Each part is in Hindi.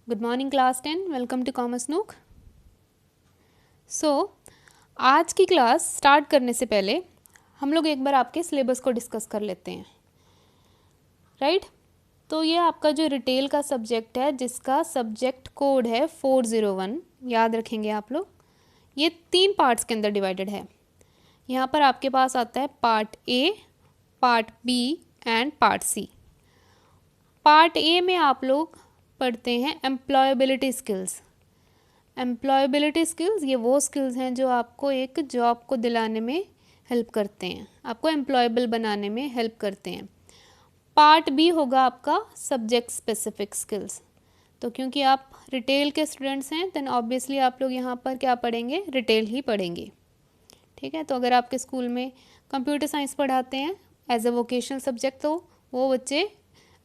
Good morning class 10, welcome to commerce nook. आज की क्लास स्टार्ट करने से पहले हम लोग एक बार आपके सिलेबस को डिस्कस कर लेते हैं, राइट। तो ये आपका जो रिटेल का सब्जेक्ट है, जिसका सब्जेक्ट कोड है 401, याद रखेंगे आप लोग। ये 3 पार्ट्स के अंदर डिवाइडेड है। यहाँ पर आपके पास आता है part A, part B and part C. Part A में आप लोग पढ़ते हैं एम्प्लॉयबिलिटी स्किल्स। एम्प्लॉयबिलिटी स्किल्स ये वो स्किल्स हैं जो आपको एक जॉब को दिलाने में हेल्प करते हैं, आपको एम्प्लॉयबल बनाने में हेल्प करते हैं। पार्ट बी होगा आपका सब्जेक्ट स्पेसिफिक स्किल्स। तो क्योंकि आप रिटेल के स्टूडेंट्स हैं, देन ऑब्वियसली आप लोग यहाँ पर क्या पढ़ेंगे, रिटेल ही पढ़ेंगे, ठीक है। तो अगर आपके स्कूल में कंप्यूटर साइंस पढ़ाते हैं एज अ वोकेशनल सब्जेक्ट, तो वो बच्चे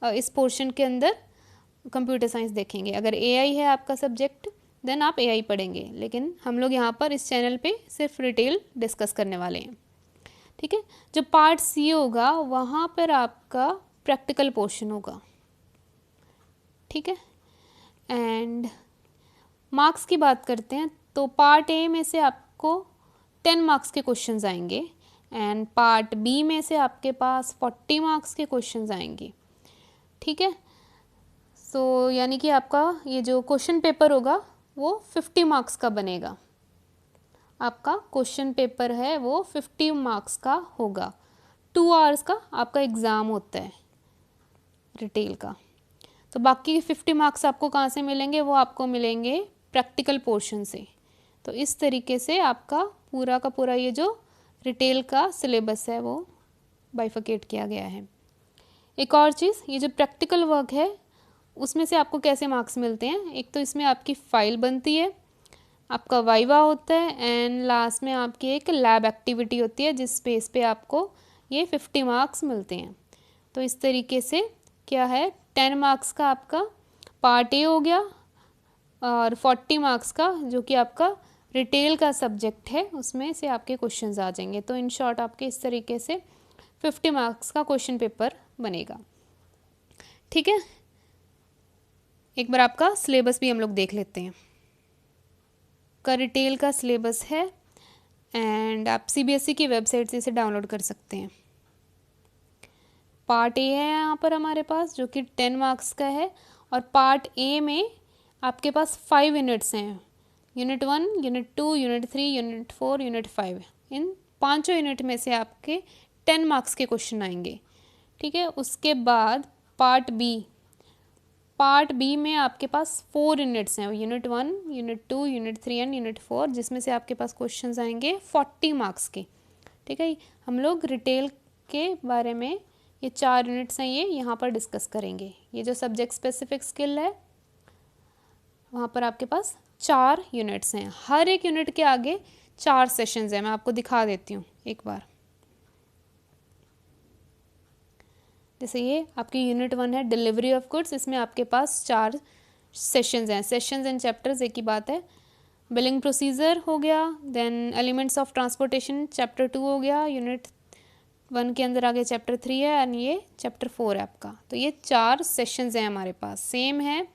इस पोर्शन के अंदर कंप्यूटर साइंस देखेंगे। अगर एआई है आपका सब्जेक्ट, देन आप एआई पढ़ेंगे। लेकिन हम लोग यहाँ पर इस चैनल पे सिर्फ रिटेल डिस्कस करने वाले हैं, ठीक है। जो पार्ट सी होगा वहाँ पर आपका प्रैक्टिकल पोर्शन होगा, ठीक है। एंड मार्क्स की बात करते हैं तो पार्ट ए में से आपको 10 मार्क्स के क्वेश्चंस आएंगे एंड पार्ट बी में से आपके पास 40 मार्क्स के क्वेश्चंस आएंगे, ठीक है। सो यानी कि आपका ये जो क्वेश्चन पेपर होगा वो 50 मार्क्स का बनेगा। आपका क्वेश्चन पेपर है वो 50 मार्क्स का होगा। 2 आवर्स का आपका एग्ज़ाम होता है रिटेल का। तो बाकी 50 मार्क्स आपको कहाँ से मिलेंगे, वो आपको मिलेंगे प्रैक्टिकल पोर्शन से। तो इस तरीके से आपका पूरा का पूरा ये जो रिटेल का सिलेबस है वो बाइफिकेट किया गया है। एक और चीज़, ये जो प्रैक्टिकल वर्क है उसमें से आपको कैसे मार्क्स मिलते हैं। एक तो इसमें आपकी फ़ाइल बनती है, आपका वाइवा होता है एंड लास्ट में आपकी एक लैब एक्टिविटी होती है, जिस बेस पे आपको ये 50 मार्क्स मिलते हैं। तो इस तरीके से क्या है, 10 मार्क्स का आपका पार्ट ए हो गया और 40 मार्क्स का जो कि आपका रिटेल का सब्जेक्ट है उसमें से आपके क्वेश्चंस आ जाएंगे। तो इन शॉर्ट आपके इस तरीके से 50 मार्क्स का क्वेश्चन पेपर बनेगा, ठीक है। एक बार आपका सिलेबस भी हम लोग देख लेते हैं। का रिटेल का सिलेबस है एंड आप सीबीएसई की वेबसाइट से इसे डाउनलोड कर सकते हैं। पार्ट ए है यहाँ पर हमारे पास जो कि 10 मार्क्स का है और पार्ट ए में आपके पास 5 यूनिट्स हैं, unit 1, unit 2, unit 3, unit 4, unit 5। इन 5 यूनिट में से आपके 10 मार्क्स के क्वेश्चन आएंगे, ठीक है। उसके बाद पार्ट बी में आपके पास 4 यूनिट्स हैं, unit 1, unit 2, unit 3 and unit 4, जिसमें से आपके पास क्वेश्चंस आएंगे 40 मार्क्स के, ठीक है। हम लोग रिटेल के बारे में ये 4 यूनिट्स हैं, ये यहाँ पर डिस्कस करेंगे। ये जो सब्जेक्ट स्पेसिफिक स्किल है वहाँ पर आपके पास 4 यूनिट्स हैं। हर एक यूनिट के आगे 4 सेशंस हैं। मैं आपको दिखा देती हूँ एक बार। जैसे ये आपकी यूनिट 1 है डिलीवरी ऑफ गुड्स, इसमें आपके पास 4 सेशंस हैं। सेशंस एंड चैप्टर्स एक ही बात है। बिलिंग प्रोसीजर हो गया, then elements of transportation chapter 2 हो गया, यूनिट 1 के अंदर आगे चैप्टर 3 है एंड ये चैप्टर 4 है आपका। तो ये 4 सेशंस हैं हमारे पास। सेम है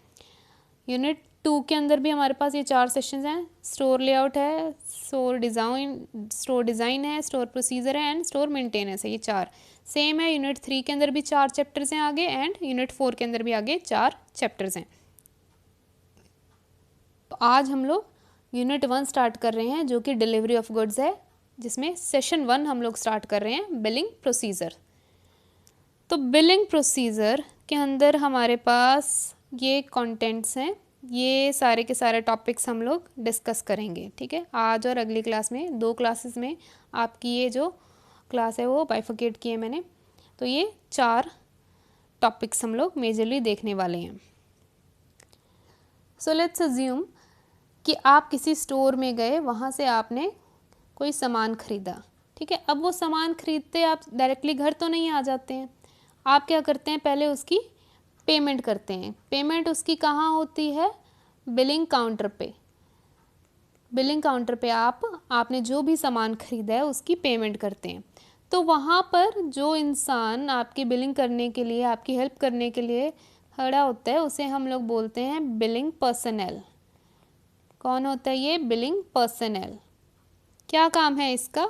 यूनिट 2 के अंदर भी हमारे पास ये 4 सेशंस हैं। स्टोर लेआउट है, स्टोर डिज़ाइन है, स्टोर प्रोसीजर है एंड स्टोर मेंटेनेंस है। ये 4 सेम है। यूनिट 3 के अंदर भी 4 चैप्टर्स हैं आगे एंड यूनिट 4 के अंदर भी आगे 4 चैप्टर्स हैं। तो आज हम लोग यूनिट 1 स्टार्ट कर रहे हैं जो कि डिलीवरी ऑफ गुड्स है, जिसमें सेशन 1 हम लोग स्टार्ट कर रहे हैं बिलिंग प्रोसीजर। तो बिलिंग प्रोसीजर के अंदर हमारे पास ये कंटेंट्स हैं, ये सारे के सारे टॉपिक्स हम लोग डिस्कस करेंगे, ठीक है। आज और अगली क्लास में 2 क्लासेस में आपकी ये जो क्लास है वो बाइफिकेट की है मैंने। तो ये 4 टॉपिक्स हम लोग मेजरली देखने वाले हैं। सो लेट्स अज्यूम कि आप किसी स्टोर में गए, वहाँ से आपने कोई सामान ख़रीदा, ठीक है। अब वो सामान ख़रीदते आप डायरेक्टली घर तो नहीं आ जाते हैं, आप क्या करते हैं, पहले उसकी पेमेंट करते हैं। पेमेंट उसकी कहाँ होती है, बिलिंग काउंटर पे। बिलिंग काउंटर पे आपने जो भी सामान ख़रीदा है उसकी पेमेंट करते हैं। तो वहाँ पर जो इंसान आपकी बिलिंग करने के लिए, आपकी हेल्प करने के लिए खड़ा होता है उसे हम लोग बोलते हैं बिलिंग पर्सनल। कौन होता है ये? Billing personal. क्या काम है इसका?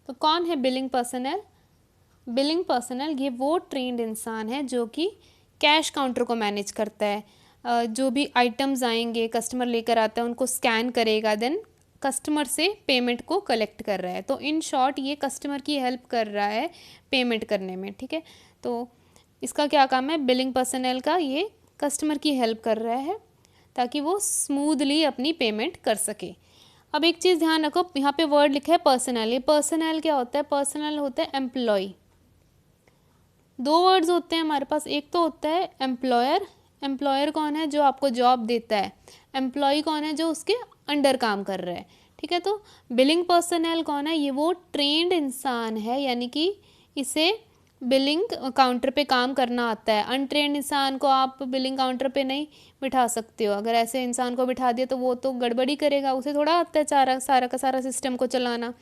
तो कौन है बिलिंग पर्सनल? बिलिंग पर्सनल ये वो ट्रेंड इंसान है जो कि कैश काउंटर को मैनेज करता है। जो भी आइटम्स आएंगे कस्टमर लेकर आता है उनको स्कैन करेगा, देन कस्टमर से पेमेंट को कलेक्ट कर रहा है। तो इन शॉर्ट ये कस्टमर की हेल्प कर रहा है पेमेंट करने में, ठीक है। तो इसका क्या काम है बिलिंग पर्सनल का? ये कस्टमर की हेल्प कर रहा है ताकि वो स्मूथली अपनी पेमेंट कर सके। अब एक चीज़ ध्यान रखो, यहाँ पे वर्ड लिखा है पर्सनल। ये पर्सनल क्या होता है? पर्सनल होता है एम्प्लॉय। दो वर्ड्स होते हैं हमारे पास, एक तो होता है एम्प्लॉयर। एम्प्लॉयर कौन है? जो आपको जॉब देता है। एम्प्लॉय कौन है? जो उसके अंडर काम कर रहा है, ठीक है। तो बिलिंग पर्सनल कौन है? ये वो ट्रेंड इंसान है, यानी कि इसे बिलिंग काउंटर पे काम करना आता है। अनट्रेंड इंसान को आप बिलिंग काउंटर पे नहीं बिठा सकते हो। अगर ऐसे इंसान को बिठा दिया तो वो तो गड़बड़ी करेगा, उसे थोड़ा आता है सारा का सारा सिस्टम को चलाना।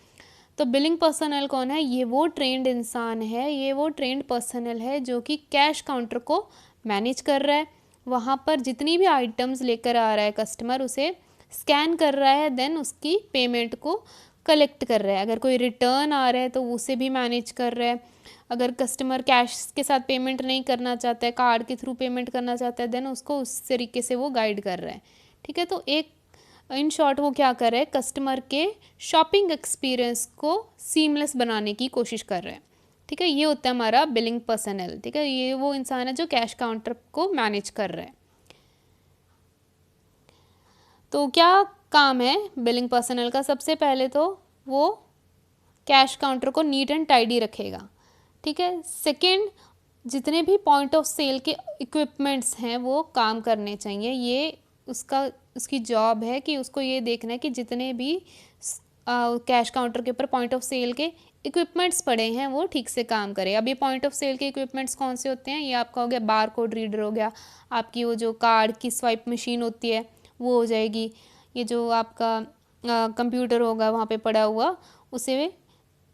तो बिलिंग पर्सनल कौन है? ये वो ट्रेंड इंसान है, ये वो ट्रेंड पर्सनल है जो कि कैश काउंटर को मैनेज कर रहा है। वहाँ पर जितनी भी आइटम्स लेकर आ रहा है कस्टमर उसे स्कैन कर रहा है, देन उसकी पेमेंट को कलेक्ट कर रहा है। अगर कोई रिटर्न आ रहा है तो उसे भी मैनेज कर रहा है। अगर कस्टमर कैश के साथ पेमेंट नहीं करना चाहता है, कार्ड के थ्रू पेमेंट करना चाहता है, देन उसको उस तरीके से वो गाइड कर रहा है, ठीक है। तो एक इन शॉर्ट वो क्या कर रहा है? कस्टमर के शॉपिंग एक्सपीरियंस को सीमलेस बनाने की कोशिश कर रहा है, ठीक है। ये होता है हमारा बिलिंग पर्सनल, ठीक है। ये वो इंसान है जो कैश काउंटर को मैनेज कर रहा है। तो क्या काम है बिलिंग पर्सनल का? सबसे पहले तो वो कैश काउंटर को नीट एंड टाइडी रखेगा, ठीक है। सेकेंड, जितने भी पॉइंट ऑफ सेल के इक्विपमेंट्स हैं वो काम करने चाहिए। ये उसकी जॉब है कि उसको ये देखना है कि जितने भी कैश काउंटर के ऊपर पॉइंट ऑफ सेल के इक्विपमेंट्स पड़े हैं वो ठीक से काम करें। अब ये पॉइंट ऑफ सेल के इक्विपमेंट्स कौन से होते हैं? ये आपका हो गया बार कोड रीडर, हो गया आपकी वो जो कार्ड की स्वाइप मशीन होती है वो हो जाएगी। ये जो आपका कंप्यूटर होगा वहाँ पे पड़ा हुआ, उसे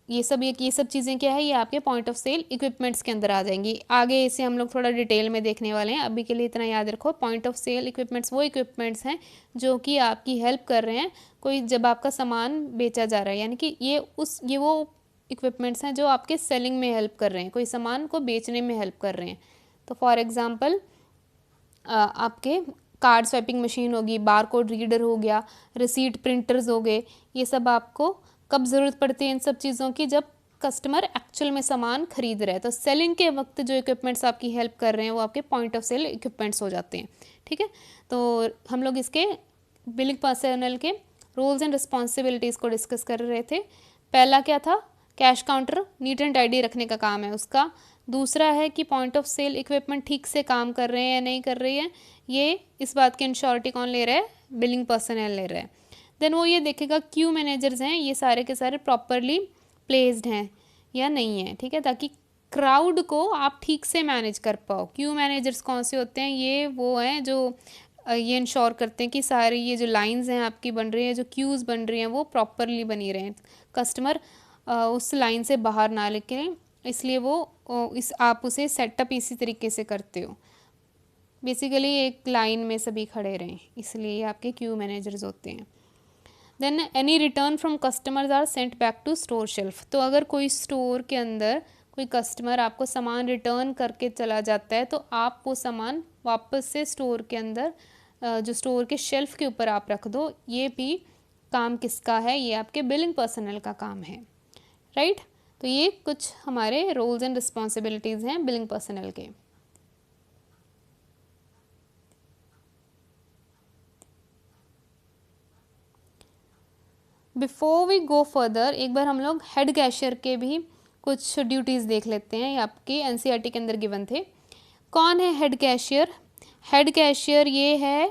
ये सब चीज़ें क्या है? ये आपके पॉइंट ऑफ सेल इक्विपमेंट्स के अंदर आ जाएंगी। आगे इसे हम लोग थोड़ा डिटेल में देखने वाले हैं। अभी के लिए इतना याद रखो, पॉइंट ऑफ सेल इक्विपमेंट्स वो इक्विपमेंट्स हैं जो कि आपकी हेल्प कर रहे हैं कोई जब आपका सामान बेचा जा रहा है, यानी कि ये वो इक्विपमेंट्स हैं जो आपके सेलिंग में हेल्प कर रहे हैं, कोई सामान को बेचने में हेल्प कर रहे हैं। तो फॉर एग्ज़ाम्पल आपके कार्ड स्वाइपिंग मशीन होगी, बार कोड रीडर हो गया, रिसीट प्रिंटर्स हो गए। ये सब आपको कब ज़रूरत पड़ती है इन सब चीज़ों की? जब कस्टमर एक्चुअल में सामान खरीद रहे हैं। तो सेलिंग के वक्त जो इक्विपमेंट्स आपकी हेल्प कर रहे हैं वो आपके पॉइंट ऑफ सेल इक्विपमेंट्स हो जाते हैं, ठीक है। तो हम लोग इसके बिलिंग पर्सनल के रोल्स एंड रिस्पॉन्सिबिलिटीज़ को डिस्कस कर रहे थे। पहला क्या था? Cash counter neat and tidy रखने का काम है उसका। दूसरा है कि पॉइंट ऑफ सेल इक्विपमेंट ठीक से काम कर रहे हैं या नहीं कर रही है, ये इस बात की इंश्योरिटी कौन ले रहा है? बिलिंग पर्सनल ले रहा है। देन वो ये देखेगा क्यू मैनेजर्स हैं ये सारे के सारे प्रॉपरली प्लेस्ड हैं या नहीं है, ठीक है, ताकि क्राउड को आप ठीक से मैनेज कर पाओ। क्यू मैनेजर्स कौन से होते हैं? ये वो हैं जो ये इंश्योर करते हैं कि सारी ये जो लाइंस हैं आपकी बन रही है, जो क्यूज़ बन रही हैं वो प्रॉपरली बनी रहें, कस्टमर उस लाइन से बाहर ना निकलें, इसलिए वो आप उसे सेटअप इसी तरीके से करते हो। बेसिकली एक लाइन में सभी खड़े रहें, इसलिए आपके क्यू मैनेजर्स होते हैं। Then any return from customers are sent back to store shelf. तो अगर कोई स्टोर के अंदर कोई कस्टमर आपको सामान रिटर्न करके चला जाता है तो आप वो सामान वापस से स्टोर के अंदर जो स्टोर के शेल्फ के ऊपर आप रख दो। ये भी काम किसका है? ये आपके बिलिंग पर्सनल का काम है, राइट। तो ये कुछ हमारे रोल्स एंड रिस्पॉन्सिबिलिटीज़ हैं बिलिंग पर्सनल के। बिफोर वी गो फर्दर एक बार हम लोग हेड कैशियर के भी कुछ ड्यूटीज़ देख लेते हैं। ये आपके एनसीईआरटी के अंदर गिवन थे। कौन है हेड कैशियर? हेड कैशियर ये है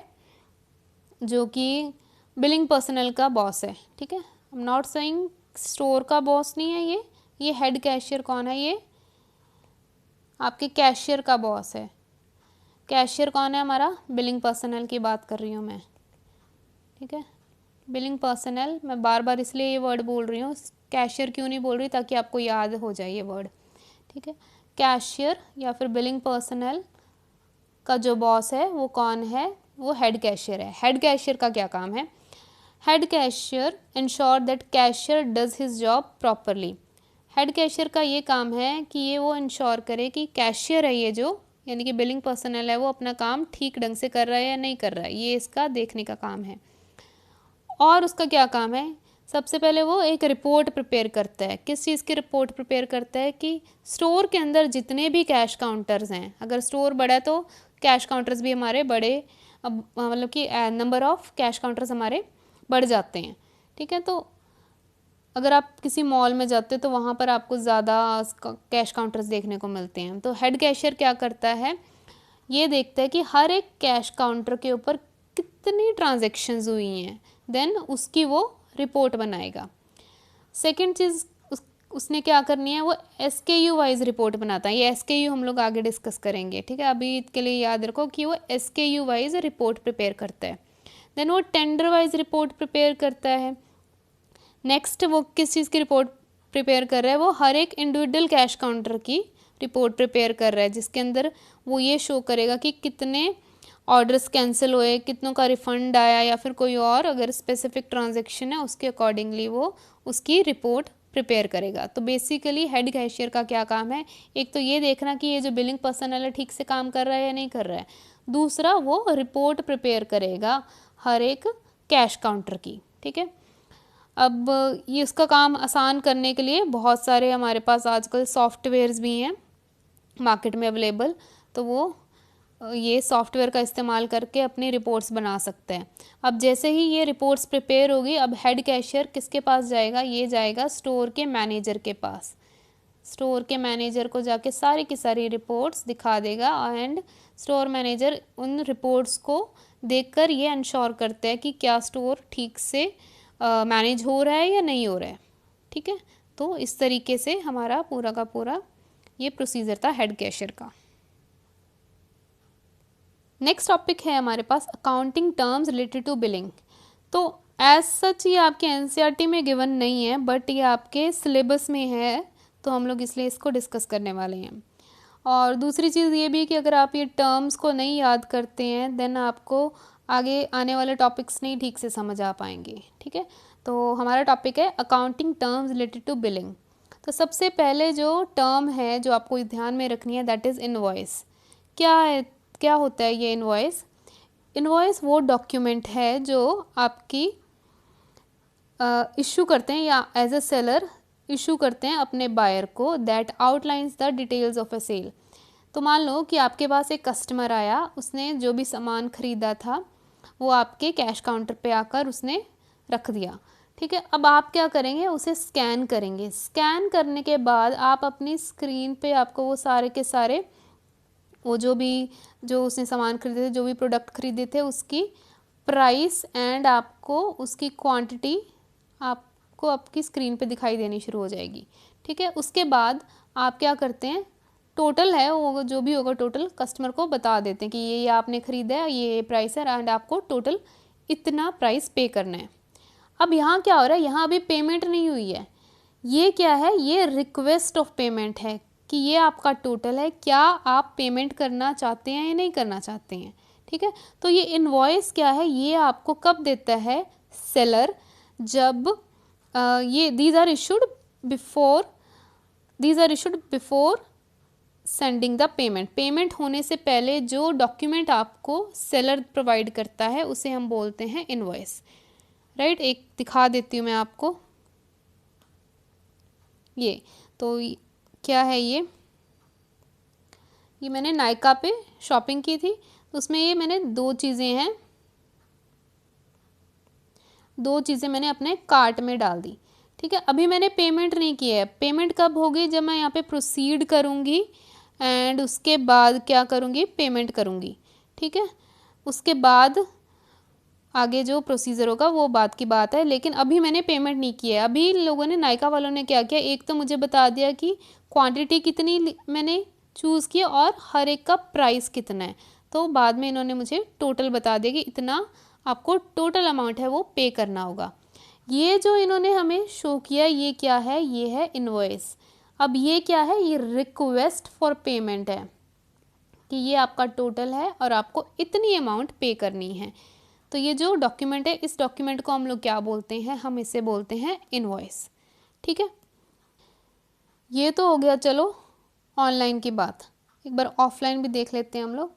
जो कि बिलिंग पर्सनल का बॉस है, ठीक है। I am not saying store का बॉस नहीं है ये हेड कैशियर कौन है? ये आपके कैशियर का बॉस है। कैशियर कौन है? हमारा बिलिंग पर्सनल की बात कर रही हूँ मैं, ठीक है। बिलिंग पर्सनल, मैं बार बार इसलिए ये वर्ड बोल रही हूँ, कैशियर क्यों नहीं बोल रही, ताकि आपको याद हो जाए ये वर्ड, ठीक है। कैशियर या फिर बिलिंग पर्सनल का जो बॉस है वो कौन है, वो हेड कैशियर है। हेड कैशियर का क्या काम है? Head cashier ensure that cashier does his job properly. Head cashier का ये काम है कि ये वो इंश्योर करे कि कैशियर है ये जो, यानी कि बिलिंग पर्सनल है, वो अपना काम ठीक ढंग से कर रहा है या नहीं कर रहा है, ये इसका देखने का काम है। और उसका क्या काम है? सबसे पहले वो एक रिपोर्ट प्रिपेयर करता है। किस चीज़ की रिपोर्ट प्रिपेयर करता है? कि स्टोर के अंदर जितने भी कैश काउंटर्स हैं, अगर स्टोर बड़ा है तो कैश काउंटर्स भी हमारे बड़े, मतलब कि नंबर ऑफ कैश काउंटर्स हमारे बढ़ जाते हैं। ठीक है, तो अगर आप किसी मॉल में जाते हैं तो वहाँ पर आपको ज़्यादा कैश काउंटर्स देखने को मिलते हैं। तो हेड कैशियर क्या करता है? ये देखता है कि हर एक कैश काउंटर के ऊपर कितनी ट्रांजैक्शंस हुई हैं, देन उसकी वो रिपोर्ट बनाएगा। सेकंड चीज़ उसने क्या करनी है, वो SKU वाइज रिपोर्ट बनाता है। ये SKU हम लोग आगे डिस्कस करेंगे। ठीक है, अभी इसके लिए याद रखो कि वो SKU वाइज रिपोर्ट प्रिपेयर करता है। देन वो टेंडर वाइज रिपोर्ट प्रिपेयर करता है। नेक्स्ट वो किस चीज़ की रिपोर्ट प्रिपेयर कर रहा है? वो हर एक इंडिविजुअल कैश काउंटर की रिपोर्ट प्रिपेयर कर रहा है, जिसके अंदर वो ये शो करेगा कि कितने ऑर्डर्स कैंसिल हुए, कितनों का रिफ़ंड आया, या फिर कोई और अगर स्पेसिफिक ट्रांजैक्शन है उसके अकॉर्डिंगली वो उसकी रिपोर्ट प्रिपेयर करेगा। तो बेसिकली हेड कैशियर का क्या काम है? एक तो ये देखना कि ये जो बिलिंग पर्सनल है ठीक से काम कर रहा है या नहीं कर रहा है। दूसरा वो रिपोर्ट प्रिपेयर करेगा हर एक कैश काउंटर की। ठीक है, अब ये उसका काम आसान करने के लिए बहुत सारे हमारे पास आजकल सॉफ्टवेयर्स भी हैं मार्केट में अवेलेबल, तो वो ये सॉफ्टवेयर का इस्तेमाल करके अपनी रिपोर्ट्स बना सकते हैं। अब जैसे ही ये रिपोर्ट्स प्रिपेयर होगी, अब हेड कैशियर किसके पास जाएगा? ये जाएगा स्टोर के मैनेजर के पास। स्टोर के मैनेजर को जाके सारी की सारी रिपोर्ट्स दिखा देगा, एंड स्टोर मैनेजर उन रिपोर्ट्स को देखकर ये इंश्योर करते हैं कि क्या स्टोर ठीक से मैनेज हो रहा है या नहीं हो रहा है। ठीक है, तो इस तरीके से हमारा पूरा का पूरा ये प्रोसीजर था हेड कैशियर का। नेक्स्ट टॉपिक है हमारे पास accounting terms related to billing. तो एज सच ये आपके NCERT में गिवन नहीं है, बट ये आपके सिलेबस में है, तो हम लोग इसलिए इसको डिस्कस करने वाले हैं। और दूसरी चीज़ ये भी कि अगर आप ये टर्म्स को नहीं याद करते हैं, देन आपको आगे आने वाले टॉपिक्स नहीं ठीक से समझ आ पाएंगे। ठीक है, तो हमारा टॉपिक है accounting terms related to billing. तो सबसे पहले जो टर्म है जो आपको ध्यान में रखनी है, दैट इज़ इनवॉइस। क्या होता है ये इनवॉइस? इनवॉइस वो डॉक्यूमेंट है जो आपकी इशू करते हैं या एज अ सेलर इशू करते हैं अपने बायर को, that outlines the details of a sale. तो मान लो कि आपके पास एक कस्टमर आया, उसने जो भी सामान ख़रीदा था वो आपके कैश काउंटर पे आकर उसने रख दिया। ठीक है, अब आप क्या करेंगे? उसे स्कैन करेंगे। स्कैन करने के बाद आप अपनी स्क्रीन पे आपको वो सारे के सारे वो जो उसने सामान खरीदे थे, जो भी प्रोडक्ट खरीदे थे, उसकी प्राइस एंड आपको उसकी क्वांटिटी आपको आपकी स्क्रीन पे दिखाई देनी शुरू हो जाएगी। ठीक है, उसके बाद आप क्या करते हैं? टोटल है वो जो भी होगा टोटल कस्टमर को बता देते हैं कि ये आपने ख़रीदा है, ये प्राइस है, एंड आपको टोटल इतना प्राइस पे करना है। अब यहाँ क्या हो रहा है? यहाँ अभी पेमेंट नहीं हुई है। ये क्या है? ये रिक्वेस्ट ऑफ पेमेंट है कि ये आपका टोटल है, क्या आप पेमेंट करना चाहते हैं या नहीं करना चाहते हैं। ठीक है, तो ये इनवॉइस क्या है? ये आपको कब देता है सेलर? जब ये these are issued before sending the payment. Payment होने से पहले जो डॉक्यूमेंट आपको सेलर प्रोवाइड करता है उसे हम बोलते हैं इनवॉइस। राइट, एक दिखा देती हूँ मैं आपको। ये तो क्या है? ये मैंने नायका पे शॉपिंग की थी, तो उसमें ये मैंने दो चीज़ें मैंने अपने कार्ट में डाल दी। ठीक है, अभी मैंने पेमेंट नहीं की है। पेमेंट कब होगी? जब मैं यहाँ पे प्रोसीड करूँगी एंड उसके बाद क्या करूँगी? पेमेंट करूँगी। ठीक है, उसके बाद आगे जो प्रोसीजर होगा वो बात की बात है, लेकिन अभी मैंने पेमेंट नहीं की है। अभी लोगों ने, नायका वालों ने क्या किया? एक तो मुझे बता दिया कि क्वांटिटी कितनी मैंने चूज़ की और हर एक का प्राइस कितना है। तो बाद में इन्होंने मुझे टोटल बता दिया कि इतना आपको टोटल अमाउंट है वो पे करना होगा। ये जो इन्होंने हमें शो किया, ये क्या है? ये है इनवॉइस। अब ये क्या है, ये रिक्वेस्ट फॉर पेमेंट है कि ये आपका टोटल है और आपको इतनी अमाउंट पे करनी है। तो ये जो डॉक्यूमेंट है, इस डॉक्यूमेंट को हम लोग क्या बोलते हैं, हम इसे बोलते हैं इनवॉइस। ठीक है, ये तो हो गया चलो ऑनलाइन की बात। एक बार ऑफलाइन भी देख लेते हैं हम लोग।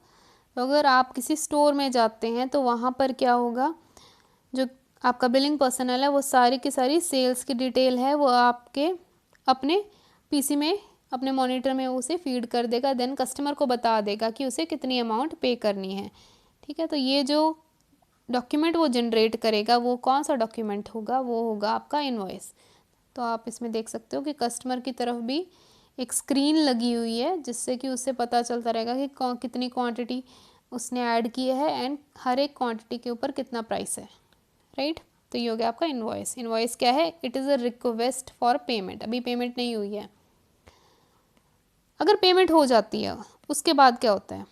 तो अगर आप किसी स्टोर में जाते हैं तो वहाँ पर क्या होगा, जो आपका बिलिंग पर्सनल है वो सारी की सारी सेल्स की डिटेल है वो आपके अपने पीसी में, अपने मॉनिटर में उसे फीड कर देगा, देन कस्टमर को बता देगा कि उसे कितनी अमाउंट पे करनी है। ठीक है, तो ये जो डॉक्यूमेंट वो जनरेट करेगा वो कौन सा डॉक्यूमेंट होगा, वो होगा आपका इनवॉइस। तो आप इसमें देख सकते हो कि कस्टमर की तरफ भी एक स्क्रीन लगी हुई है जिससे कि उससे पता चलता रहेगा कि कितनी क्वांटिटी उसने ऐड की है एंड हर एक क्वांटिटी के ऊपर कितना प्राइस है। राइट, तो ये हो गया आपका इनवॉइस। इनवॉइस क्या है, it is a request for payment. अभी पेमेंट नहीं हुई है। अगर पेमेंट हो जाती है उसके बाद क्या होता है,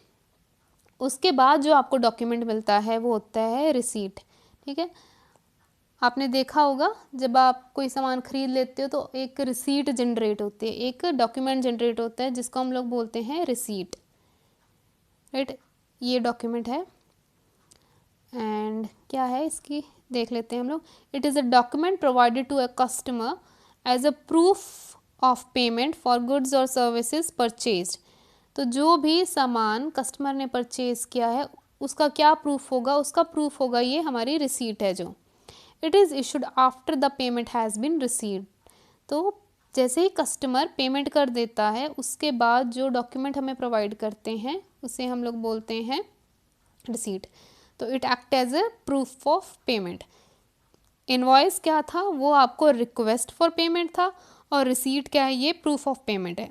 उसके बाद जो आपको डॉक्यूमेंट मिलता है वो होता है रिसीट। ठीक है, आपने देखा होगा जब आप कोई सामान खरीद लेते हो तो एक रिसीट जनरेट होती है, एक डॉक्यूमेंट जनरेट होता है जिसको हम लोग बोलते हैं रिसीट। राइट, ये डॉक्यूमेंट है एंड क्या है इसकी देख लेते हैं हम लोग। It is a document provided to a customer as a proof of payment for goods और सर्विसेज परचेज्ड। तो जो भी सामान कस्टमर ने परचेज किया है उसका क्या प्रूफ होगा, उसका प्रूफ होगा ये हमारी रिसीट है जो। It is issued after the payment has been received. तो जैसे ही कस्टमर पेमेंट कर देता है उसके बाद जो डॉक्यूमेंट हमें प्रोवाइड करते हैं उसे हम लोग बोलते हैं रिसीट। तो it act as a proof of payment. Invoice क्या था, वो आपको रिक्वेस्ट फॉर पेमेंट था और रिसीट क्या है, ये प्रूफ ऑफ पेमेंट है।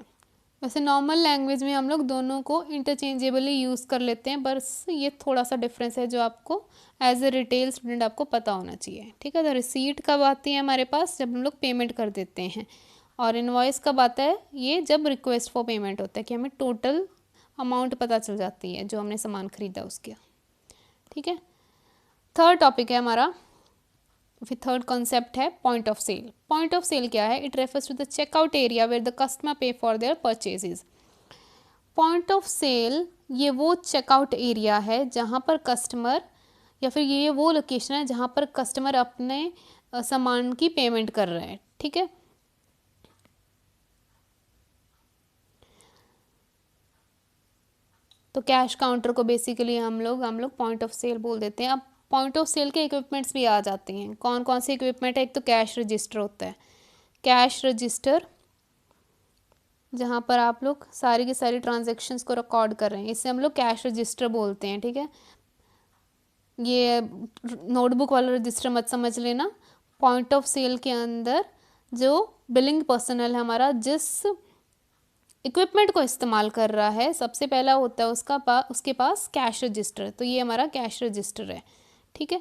वैसे नॉर्मल लैंग्वेज में हम लोग दोनों को इंटरचेंजेबली यूज़ कर लेते हैं, बस ये थोड़ा सा डिफरेंस है जो आपको एज ए रिटेल स्टूडेंट आपको पता होना चाहिए। ठीक है, तो रिसीट कब आती है हमारे पास, जब हम लोग पेमेंट कर देते हैं, और इनवॉइस कब आता है, ये जब रिक्वेस्ट फॉर पेमेंट होता है कि हमें टोटल अमाउंट पता चल जाती है जो हमने सामान खरीदा उसका। ठीक है, थर्ड टॉपिक है हमारा, फिर थर्ड कॉन्सेप्ट है point of sale. Point of sale क्या है, it refers to the checkout area where the customer pay for their purchases. Point of sale ये वो चेकआउट एरिया है जहाँ पर कस्टमर, या फिर ये वो लोकेशन है जहाँ पर कस्टमर अपने सामान की पेमेंट कर रहे हैं। ठीक है, तो कैश काउंटर को बेसिकली हम लोग पॉइंट ऑफ सेल बोल देते हैं। अब पॉइंट ऑफ सेल के इक्विपमेंट्स भी आ जाते हैं। कौन कौन से इक्विपमेंट है, एक तो कैश रजिस्टर होता है। कैश रजिस्टर जहाँ पर आप लोग सारी की सारी ट्रांजैक्शंस को रिकॉर्ड कर रहे हैं, इसे हम लोग कैश रजिस्टर बोलते हैं। ठीक है, ये नोटबुक वाला रजिस्टर मत समझ लेना। पॉइंट ऑफ सेल के अंदर जो बिलिंग पर्सनल है हमारा, जिस इक्विपमेंट को इस्तेमाल कर रहा है, सबसे पहला होता है उसके पास कैश रजिस्टर। तो ये हमारा कैश रजिस्टर है। ठीक है,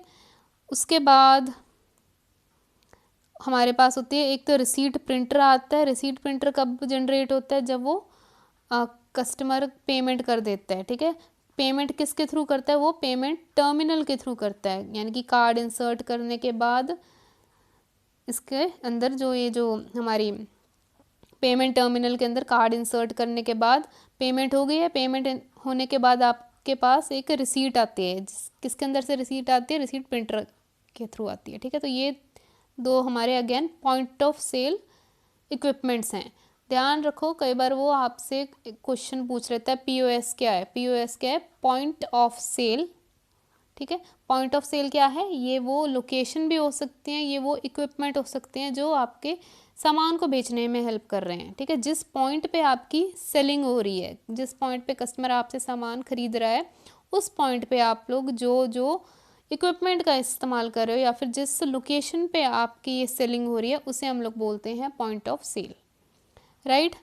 उसके बाद हमारे पास होती है एक तो रिसीट प्रिंटर आता है। रिसीट प्रिंटर कब जनरेट होता है, जब वो कस्टमर पेमेंट कर देता है। ठीक है, पेमेंट किसके थ्रू करता है, वो पेमेंट टर्मिनल के थ्रू करता है, यानी कि कार्ड इंसर्ट करने के बाद इसके अंदर जो हमारी पेमेंट टर्मिनल के अंदर कार्ड इंसर्ट करने के बाद पेमेंट हो गई है। पेमेंट होने के बाद आपके पास एक रिसीट आती है, किसके अंदर से रिसीट आती है, रिसीट प्रिंटर के थ्रू आती है। ठीक है, तो ये दो हमारे again point of sale equipments हैं। ध्यान रखो, कई बार वो आपसे क्वेश्चन पूछ लेता है पीओएस क्या है। पीओएस क्या है, पॉइंट ऑफ सेल। ठीक है, पॉइंट ऑफ सेल क्या है, ये वो लोकेशन भी हो सकते हैं, ये वो इक्विपमेंट हो सकते हैं जो आपके सामान को बेचने में हेल्प कर रहे हैं। ठीक है, जिस पॉइंट पे आपकी सेलिंग हो रही है, जिस पॉइंट पे कस्टमर आपसे सामान खरीद रहा है, उस पॉइंट पे आप लोग जो जो इक्विपमेंट का इस्तेमाल कर रहे हो या फिर जिस लोकेशन पे आपकी ये सेलिंग हो रही है उसे हम लोग बोलते हैं पॉइंट ऑफ सेल। राइट,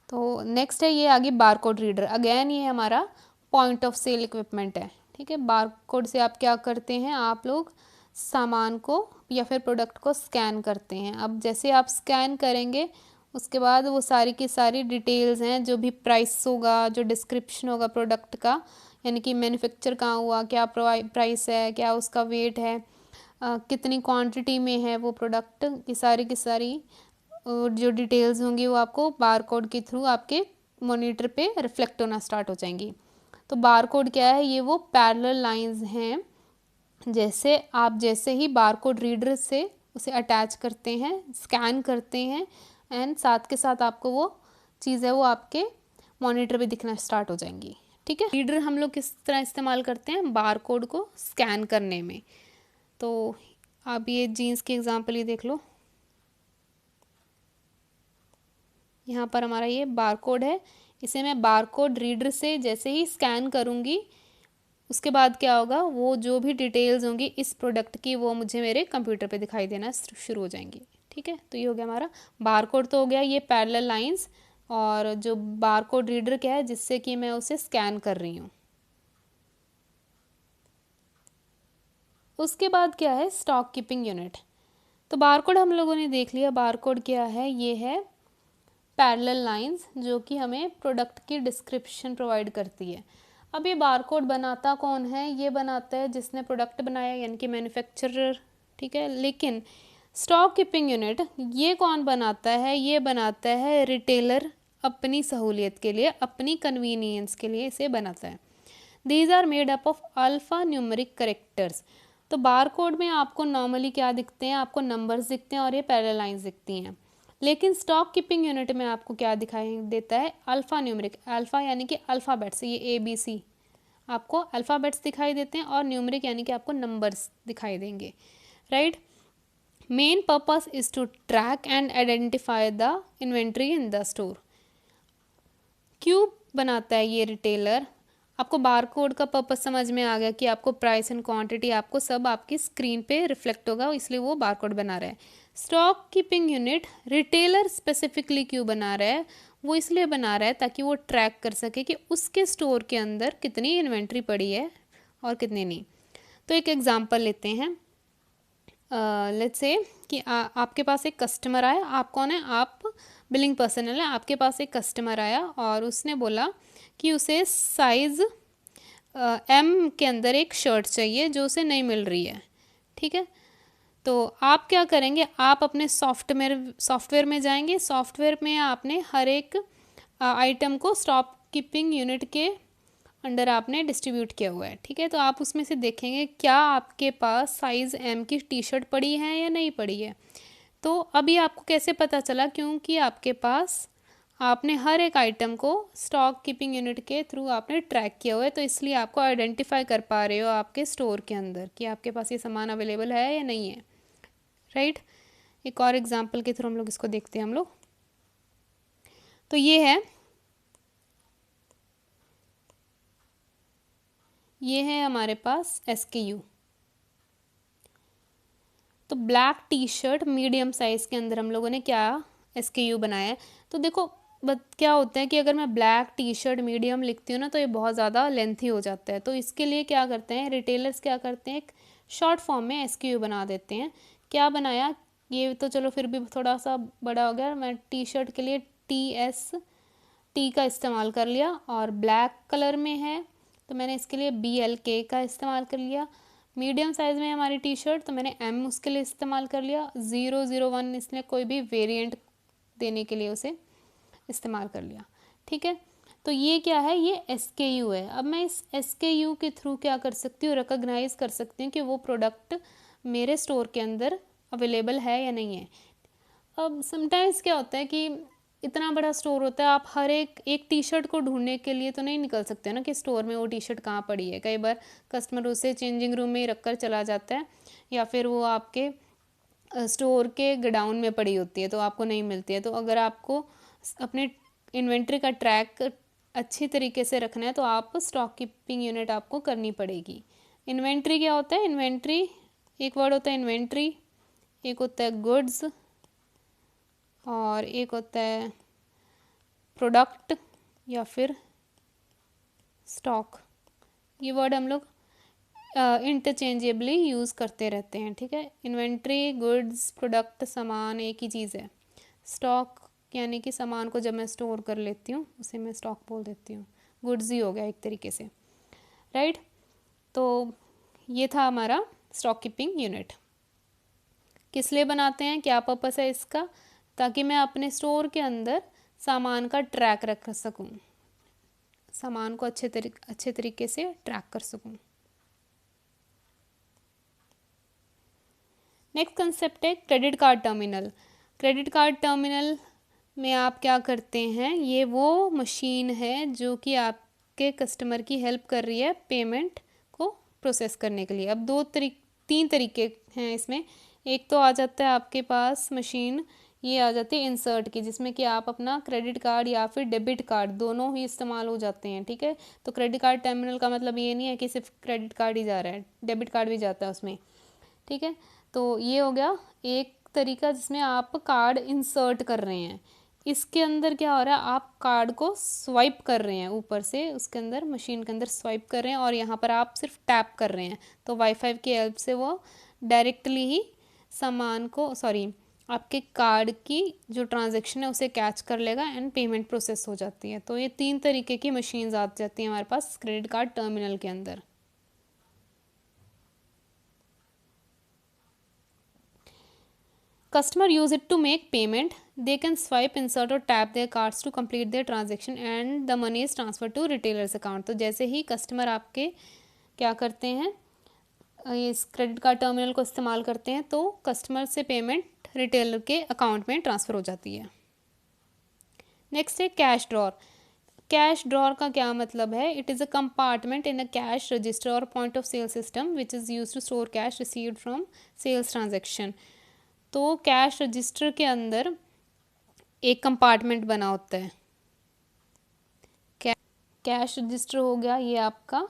तो नेक्स्ट है ये आगे बारकोड रीडर। अगेन ये हमारा पॉइंट ऑफ सेल इक्विपमेंट है। ठीक है, बारकोड से आप क्या करते हैं, आप लोग सामान को या फिर प्रोडक्ट को स्कैन करते हैं। अब जैसे आप स्कैन करेंगे उसके बाद वो सारी की सारी डिटेल्स हैं, जो भी प्राइस होगा, जो डिस्क्रिप्शन होगा प्रोडक्ट का, यानी कि मैन्युफैक्चर कहाँ हुआ, क्या प्राइस है, क्या उसका वेट है, कितनी क्वांटिटी में है वो प्रोडक्ट, ये सारी की सारी जो डिटेल्स होंगी वो आपको बार कोड के थ्रू आपके मॉनिटर पे रिफ्लेक्ट होना स्टार्ट हो जाएंगी। तो बार कोड क्या है, ये वो पैरेलल लाइंस हैं, जैसे ही बार कोड रीडर से उसे अटैच करते हैं, स्कैन करते हैं, एंड साथ के साथ आपको वो चीज़ है वो आपके मॉनिटर पे दिखना स्टार्ट हो जाएंगी। ठीक है, रीडर हम लोग किस तरह इस्तेमाल करते हैं बार कोड को स्कैन करने में। तो आप ये जीन्स की एग्जांपल ही देख लो, यहाँ पर हमारा ये बार कोड है, इसे मैं बार कोड रीडर से जैसे ही स्कैन करूँगी उसके बाद क्या होगा, वो जो भी डिटेल्स होंगी इस प्रोडक्ट की वो मुझे मेरे कंप्यूटर पे दिखाई देना शुरू हो जाएंगी। ठीक है, तो ये हो गया हमारा बार कोड। तो हो गया ये पैरेलल लाइंस, और जो बार कोड रीडर क्या है जिससे कि मैं उसे स्कैन कर रही हूँ। उसके बाद क्या है, स्टॉक कीपिंग यूनिट। तो बार कोड हम लोगों ने देख लिया, बार कोड क्या है, ये है पैरेलल लाइंस जो कि हमें प्रोडक्ट की डिस्क्रिप्शन प्रोवाइड करती है। अब ये बार कोड बनाता कौन है, ये बनाता है जिसने प्रोडक्ट बनाया, यानी कि मैन्युफैक्चरर। ठीक है, लेकिन स्टॉक कीपिंग यूनिट ये कौन बनाता है, ये बनाता है रिटेलर, अपनी सहूलियत के लिए, अपनी कन्वीनियंस के लिए इसे बनाता है। These are made up of alpha numeric characters. तो बार कोड में आपको नॉर्मली क्या दिखते हैं, आपको नंबर्स दिखते हैं और ये पैरेलल लाइंस दिखती हैं। लेकिन स्टॉक कीपिंग यूनिट में आपको क्या दिखाई देता है, अल्फ़ा न्यूमेरिक, अल्फ़ा यानी कि अल्फ़ाबेट्स, ये ABC आपको अल्फ़ाबेट्स दिखाई देते हैं, और न्यूमेरिक यानी कि आपको नंबर्स दिखाई देंगे। Right, main purpose is to track and identify the inventory in the store. क्यों बनाता है ये रिटेलर, आपको बार कोड का पर्पस समझ में आ गया कि आपको प्राइस एंड क्वांटिटी आपको सब आपकी स्क्रीन पे रिफ्लेक्ट होगा, इसलिए वो बार कोड बना रहा है। Stock keeping unit retailer specifically क्यों बना रहा है, वो इसलिए बना रहा है ताकि वो ट्रैक कर सके कि उसके स्टोर के अंदर कितनी इन्वेंट्री पड़ी है और कितनी नहीं। तो एक एग्जांपल लेते हैं, लेट्स से कि आपके पास एक कस्टमर आया, आप कौन है, आप बिलिंग पर्सनल है, आपके पास एक कस्टमर आया और उसने बोला कि उसे साइज़ M के अंदर एक शर्ट चाहिए जो उसे नहीं मिल रही है। ठीक है, तो आप क्या करेंगे, आप अपने सॉफ्टवेयर में जाएंगे, सॉफ्टवेयर में आपने हर एक आइटम को स्टॉक कीपिंग यूनिट के अंडर आपने डिस्ट्रीब्यूट किया हुआ है। ठीक है, तो आप उसमें से देखेंगे क्या आपके पास साइज़ M की टी शर्ट पड़ी है या नहीं पड़ी है। तो अभी आपको कैसे पता चला, क्योंकि आपके पास आपने हर एक आइटम को स्टॉक कीपिंग यूनिट के थ्रू आपने ट्रैक किया हुआ है, तो इसलिए आपको आइडेंटिफाई कर पा रहे हो आपके स्टोर के अंदर कि आपके पास ये सामान अवेलेबल है या नहीं है। राइट, एक और एग्जांपल के थ्रू हम लोग इसको देखते हैं हम लोग। तो ये है हमारे पास SKU। तो black T shirt medium size के अंदर हम लोगों ने क्या SKU बनाया है। तो देखो क्या होता है कि अगर मैं ब्लैक टी शर्ट मीडियम लिखती हूँ ना, तो ये बहुत ज़्यादा लेंथी हो जाता है। तो इसके लिए क्या करते हैं रिटेलर्स, क्या करते हैं एक शॉर्ट फॉर्म में SKU बना देते हैं। क्या बनाया, ये तो चलो फिर भी थोड़ा सा बड़ा हो गया, मैं टी शर्ट के लिए TST का इस्तेमाल कर लिया, और ब्लैक कलर में है तो मैंने इसके लिए BLK का इस्तेमाल कर लिया। मीडियम साइज़ में हमारी टी शर्ट तो मैंने M उसके लिए इस्तेमाल कर लिया, 001 इसलिए कोई भी वेरिएंट देने के लिए उसे इस्तेमाल कर लिया। ठीक है, तो ये क्या है, ये SKU है। अब मैं इस SKU के थ्रू क्या कर सकती हूँ, रिकॉग्नाइज कर सकती हूँ कि वो प्रोडक्ट मेरे स्टोर के अंदर अवेलेबल है या नहीं है। अब समटाइम्स क्या होता है कि इतना बड़ा स्टोर होता है, आप हर एक टी शर्ट को ढूंढने के लिए तो नहीं निकल सकते ना कि स्टोर में वो टी शर्ट कहाँ पड़ी है। कई बार कस्टमर उसे चेंजिंग रूम में ही रख कर चला जाता है, या फिर वो आपके स्टोर के गोडाउन में पड़ी होती है तो आपको नहीं मिलती है। तो अगर आपको अपने इन्वेंट्री का ट्रैक अच्छी तरीके से रखना है तो आप स्टॉक कीपिंग यूनिट आपको करनी पड़ेगी। इन्वेंट्री क्या होता है, इन्वेंट्री एक वर्ड होता है इन्वेंट्री, एक होता है गुड्स और एक होता है प्रोडक्ट या फिर स्टॉक। ये वर्ड हम लोग इंटरचेंजेबली यूज़ करते रहते हैं। ठीक है, इन्वेंट्री, गुड्स, प्रोडक्ट सामान एक ही चीज़ है। स्टॉक यानी कि सामान को जब मैं स्टोर कर लेती हूँ उसे मैं स्टॉक बोल देती हूँ, गुड्स ही हो गया एक तरीके से। राइट, तो ये था हमारा स्टॉक कीपिंग यूनिट। किस लिए बनाते हैं, क्या पर्पस है इसका, ताकि मैं अपने स्टोर के अंदर सामान का ट्रैक रख सकूं, सामान को अच्छे तरीके से ट्रैक कर सकूं। नेक्स्ट कंसेप्ट है credit card terminal. Credit card terminal में आप क्या करते हैं, ये वो मशीन है जो कि आपके कस्टमर की हेल्प कर रही है पेमेंट को प्रोसेस करने के लिए। अब तीन तरीके हैं इसमें। एक तो आ जाता है आपके पास मशीन, ये आ जाती है इंसर्ट की, जिसमें कि आप अपना क्रेडिट कार्ड या फिर डेबिट कार्ड दोनों ही इस्तेमाल हो जाते हैं, ठीक है। तो क्रेडिट कार्ड टर्मिनल का मतलब ये नहीं है कि सिर्फ क्रेडिट कार्ड ही जा रहा है, डेबिट कार्ड भी जाता है उसमें, ठीक है। तो ये हो गया एक तरीका जिसमें आप कार्ड इंसर्ट कर रहे हैं। इसके अंदर क्या हो रहा है, आप कार्ड को स्वाइप कर रहे हैं, ऊपर से उसके अंदर मशीन के अंदर स्वाइप कर रहे हैं और यहाँ पर आप सिर्फ टैप कर रहे हैं। तो वाईफाई की हेल्प से वो डायरेक्टली ही सामान को आपके कार्ड की जो ट्रांजैक्शन है उसे कैच कर लेगा एंड पेमेंट प्रोसेस हो जाती है। तो ये तीन तरीके की मशीन्स आ जाती हैं हमारे पास क्रेडिट कार्ड टर्मिनल के अंदर। Customer use it to make payment. They can swipe, insert और tap their cards to complete their transaction and the money is transferred to retailer's account. तो जैसे ही कस्टमर आपके क्या करते हैं, इस क्रेडिट कार्ड टर्मिनल को इस्तेमाल करते हैं तो कस्टमर से पेमेंट रिटेलर के अकाउंट में ट्रांसफ़र हो जाती है। नेक्स्ट है कैश ड्रॉर। कैश ड्रॉर का क्या मतलब है, it is a compartment in a cash register और point of sale system which is use to store cash received from sales transaction. तो कैश रजिस्टर के अंदर एक कंपार्टमेंट बना होता है। कैश रजिस्टर हो गया ये आपका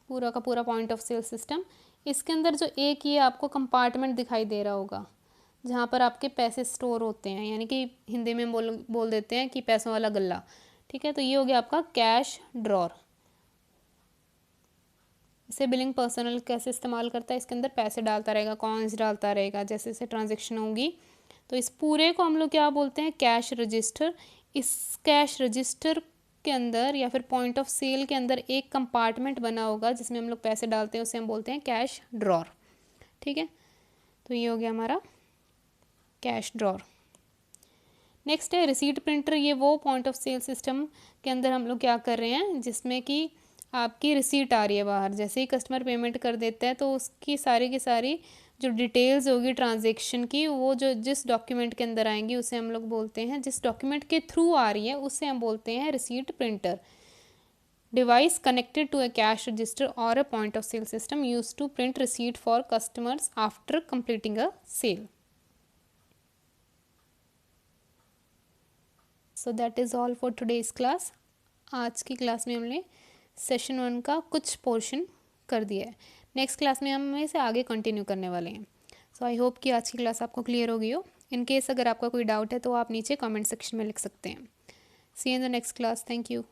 पूरा का पूरा पॉइंट ऑफ सेल सिस्टम। इसके अंदर जो एक ये आपको कंपार्टमेंट दिखाई दे रहा होगा जहाँ पर आपके पैसे स्टोर होते हैं, यानी कि हिंदी में बोल देते हैं कि पैसों वाला गल्ला, ठीक है। तो ये हो गया आपका कैश ड्रॉर। इसे बिलिंग पर्सनल कैसे इस्तेमाल करता है, इसके अंदर पैसे डालता रहेगा, कॉइन्स डालता रहेगा जैसे जैसे ट्रांजेक्शन होंगी। तो इस पूरे को हम लोग क्या बोलते हैं, कैश रजिस्टर। इस कैश रजिस्टर के अंदर या फिर पॉइंट ऑफ सेल के अंदर एक कंपार्टमेंट बना होगा जिसमें हम लोग पैसे डालते हैं, उसे हम बोलते हैं कैश ड्रॉर, ठीक है। तो ये हो गया हमारा कैश ड्रॉर। नेक्स्ट है रिसीट प्रिंटर। ये वो पॉइंट ऑफ सेल सिस्टम के अंदर हम लोग क्या कर रहे हैं जिसमें कि आपकी रिसीट आ रही है बाहर। जैसे ही कस्टमर पेमेंट कर देता है तो उसकी सारी की सारी जो डिटेल्स होगी ट्रांजैक्शन की, वो जो जिस डॉक्यूमेंट के अंदर आएंगी उसे हम लोग बोलते हैं, जिस डॉक्यूमेंट के थ्रू आ रही है उसे हम बोलते हैं receipt printer. Device connected to a cash register और a point of sale system use to print receipt for customers after completing a sale. So that is all for today's class. आज की क्लास में हमने सेशन 1 का कुछ पोर्शन कर दिया है। नेक्स्ट क्लास में हम इसे आगे कंटिन्यू करने वाले हैं। सो आई होप कि आज की क्लास आपको क्लियर हो गई हो। इन केस अगर आपका कोई डाउट है तो आप नीचे कमेंट सेक्शन में लिख सकते हैं। See you in the next class. Thank you.